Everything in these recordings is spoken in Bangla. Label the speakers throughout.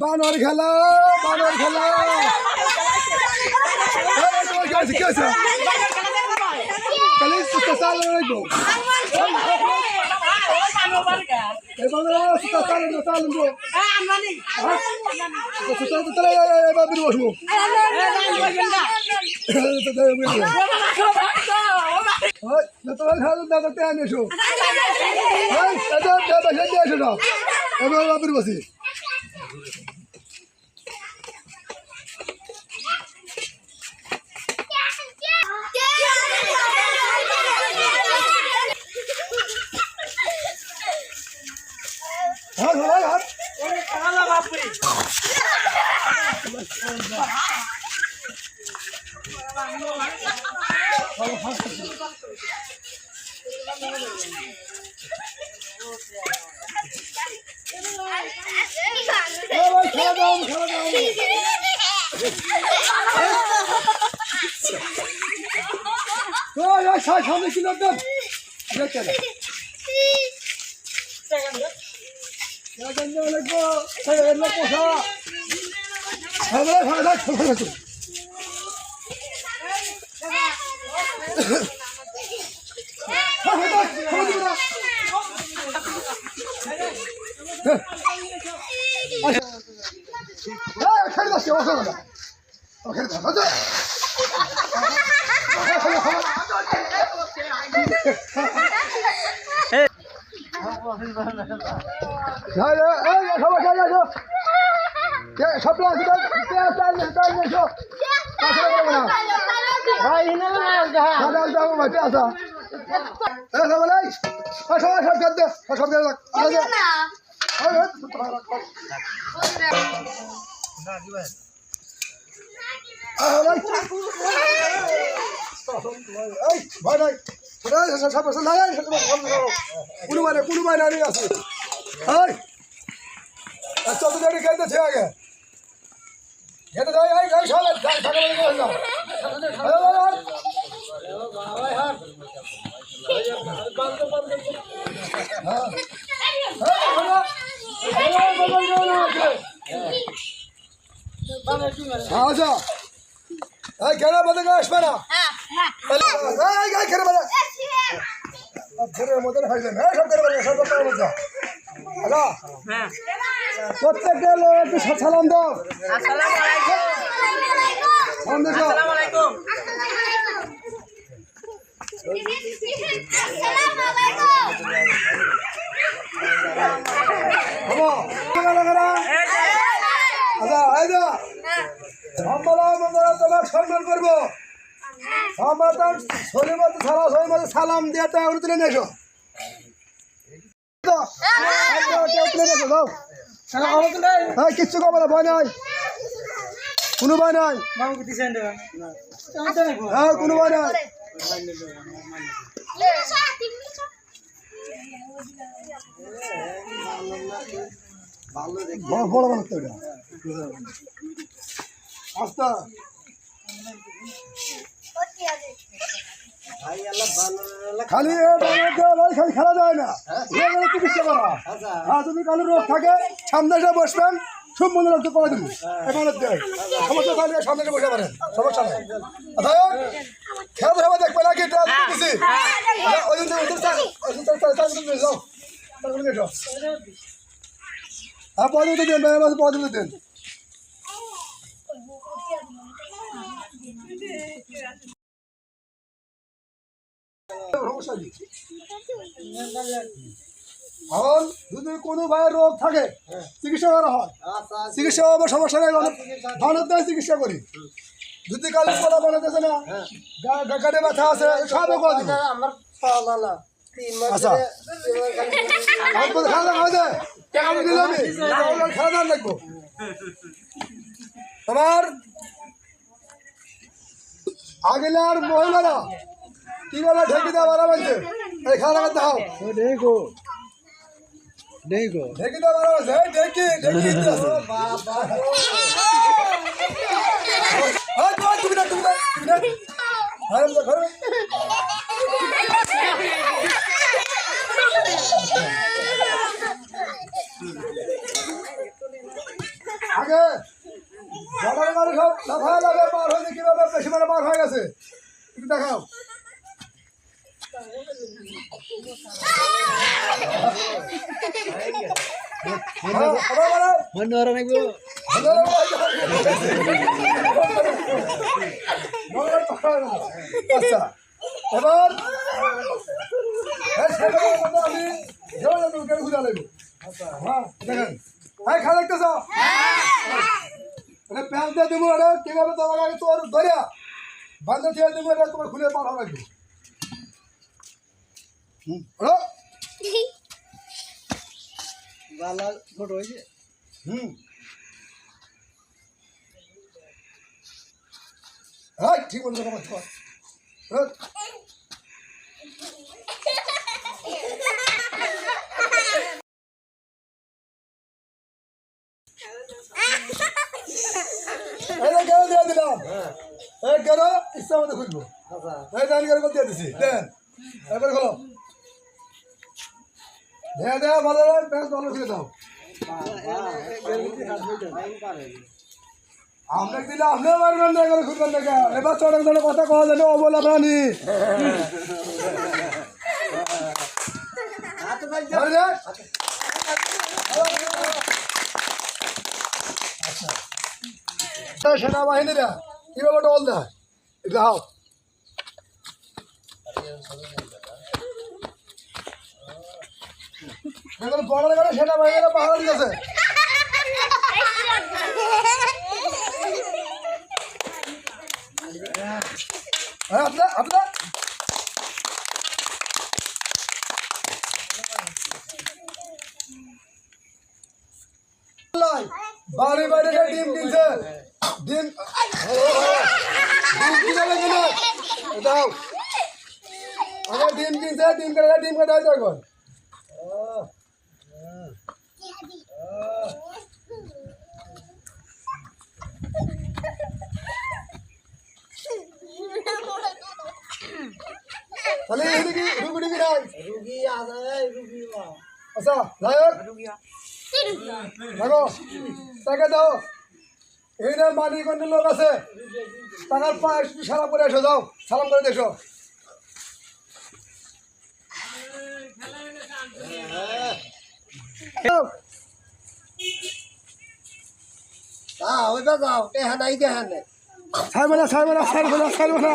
Speaker 1: বানর খেলা বানর খেলা কি আছে কালি সুতা চালু রাখবো এবারে সুতা চালু চালু সুতা তো তাহলে এবার বের বসবো তোরা খেলা দাদাতে আনি এসো এসো না এবার বের বসি সামনে কি লাগবে কোনো বাইরে আছে চল তো খেলতেছে আগে খেতে যাই আচ্ছা এই কেন বলতে আসবে না ঘরের মধ্যে হয়ে যাবে প্রত্যেকটা লোক একটু সালাম দাও তোমার সম্মান করবো আমার তো শরীর মতো সারা শরীর মতো সালাম দিয়ে তুলে নেছো কিচ্ছু কবে না ভয় নাই কোনো ভয় নাই হ্যাঁ কোনো ভয় নাই বড় মানুষ তো এটা আস্তা খালি খালি খেলা যায় না চিকিৎসা করা হ্যাঁ যদি কালো রোগ থাকে সামনে এসে বসবেন সব মনে রাখতে করে দেবো সমস্যা থাকলে সামনে এসে বসে পারেন সমস্যা নেই খেলা ধরে দেখবে নাকি হ্যাঁ পদে দেন পদে দেন এখন যদি কোনো ভাইয়ের রোগ থাকে চিকিৎসা করা হয় চিকিৎসা হবে সমস্যা নেই ভালো চিকিৎসা করি যদি কালো কলা বানাতেছে না গাড়ি ব্যথা আছে সব করে দিবে আচ্ছা খেলা লাগবো তোমার আগেলার মহিলারা কিভাবে ঢেকে দেওয়া বাড়া বানছে এই খেলা লাগাতে হও ঢেকো ঢেকে দেওয়া বাড়া বানছে ঢেকে তুমি না আগে বর্ডারের গাড়ি সব লাফায় লাফে পার হয়েছে কিভাবে বেশি মানে পার হয়ে গেছে একটু দেখাও আচ্ছা এবার আমি ঘুরা লাগবো হ্যাঁ দেখেন হ্যাঁ খেলা দেখতেছ এটা প্যান্ট দিয়ে দেবো এটা কিভাবে তোমার আগে তোর ধরে বান্ধব ছেড়ে দেবো এটা তোমার খুলে পাঠানো লাগবে ছোট হয়েছে হ্যাঁ ঠিক বলছো দিয়ে দিলাম কেন ইচ্ছা মতো খুলবো ডান করে দিয়ে দিছি দেন এবার খোলো দেয়া ভালো প্যান্ট ভালো খুলে দাও আপনাকে দিলে আপনিও পারবেন না করে খুলবেন না এবার চড়ক ধরে কথা কওয়া যাবে অবলা প্রাণী সেনাবাহিনীরা কিভাবে ডল দেয় যাও বড় করে সেনাবাহিনীরা পাহাড় দিয়েছে হ্যাঁ আপনার বাড়ি বাড়ি ডিম কিনছে ডিম কিনে কিনে দাও আমার ডিম কিনছে ডিম করে ডিম করে দাও এখন তাহলে এদিকে রুগী নাই রুগী আছে রুগী আচ্ছা নায়ক দেখো তাকে দাও এই না মানিকগঞ্জের লোক আছে তার পায়ে সালাম করে এসো যাও সালাম করে দেখো যাও হ্যাঁ নাই হ্যাঁ ছাড়বে না ছাড়বে না ছাড়বে না ছাড়বে না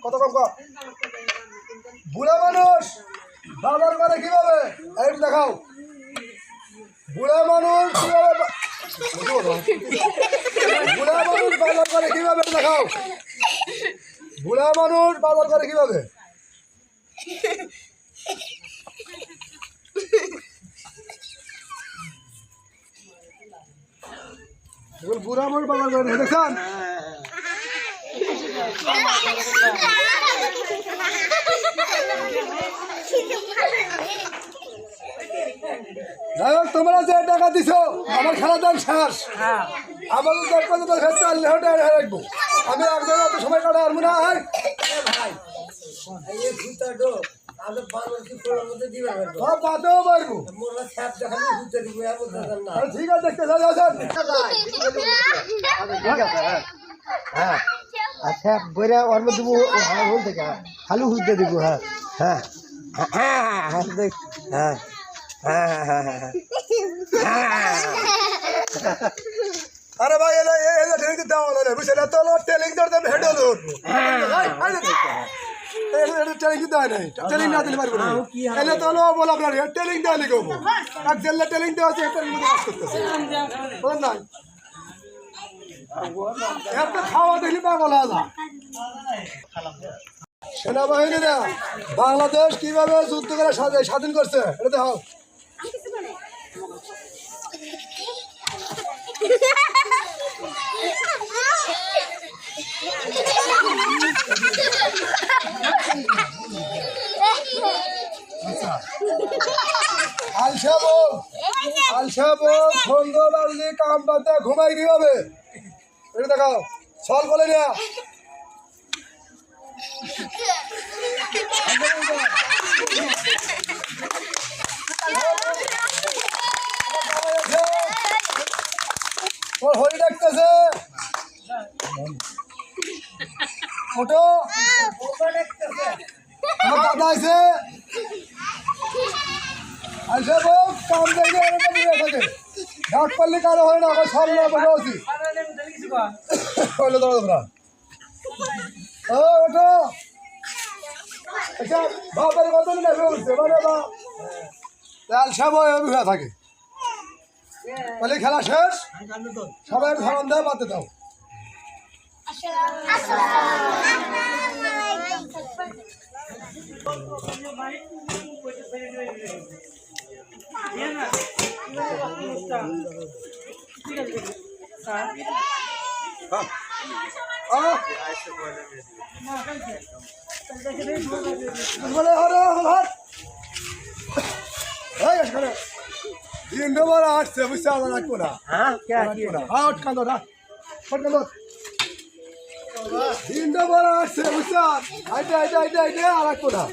Speaker 1: কত কম বুড়া মানুষ বাজার করে কিভাবে দেখাও বুড়া মানুষ কিভাবে বুড়া মানুষ বাজার করে কিভাবে দেখাও বুড়া মানুষ বাজার করে কিভাবে বুড়া মানুষ বাজার করে দেখছেন তোমরা যে টাকা দিছ আমার খেলা দাম শেষ আমার রাখবো আমি একজন এত সময় কাটা আসবো না পাতেও পারবো ঠিক আছে দেখতে হ্যাঁ আচ্ছা বইরা ওর মধ্যে খালু হুঁজতে দিব হ্যাঁ হ্যাঁ হ্যাঁ হ্যাঁ আরে ভাই এলা ট্রেনিং দিতে হবে না বুঝলে তো ট্রেনিং ধরতে হেড হলো ট্রেনিং দিতে হয় নাই ট্রেনিং না দিলে পারবো না এলে তো হলো বলো আপনার ট্রেনিং দেওয়া লিখে এক জেলে ট্রেনিং দেওয়া হচ্ছে একটা কাজ করতেছে বলেন না একটা খাওয়া দেখলি পাগল আলা সেনাবাহিনীরা বাংলাদেশ কিভাবে যুদ্ধ করে স্বাধীন করছে এটা দেখো আলসাবো সন্ধ্যা বাজলি কাম বাদে ঘুমাই কি হবে এটা দেখাও সল বলে না ওর হরি ডাকতেছে ওটো আমার দাদা আছে আলসাবো কাম দেখে থাকে ডাক পারলে কারো হয় না আমার সব না বসে আছি হইলে দাঁড়া তোমরা ও ওঠো আচ্ছা বাপের কথা নেবে উঠছে মানে বা লাল সাহেব হয়ে থাকে তাহলে খেলা শেষ সবাই ধরন দাও বাদে দাও তিনটে বড় আসছে বুঝতে আমার রাখবো না আউট কাঁদো না তিনটে বড় আসছে বুঝতে আর রাখবো না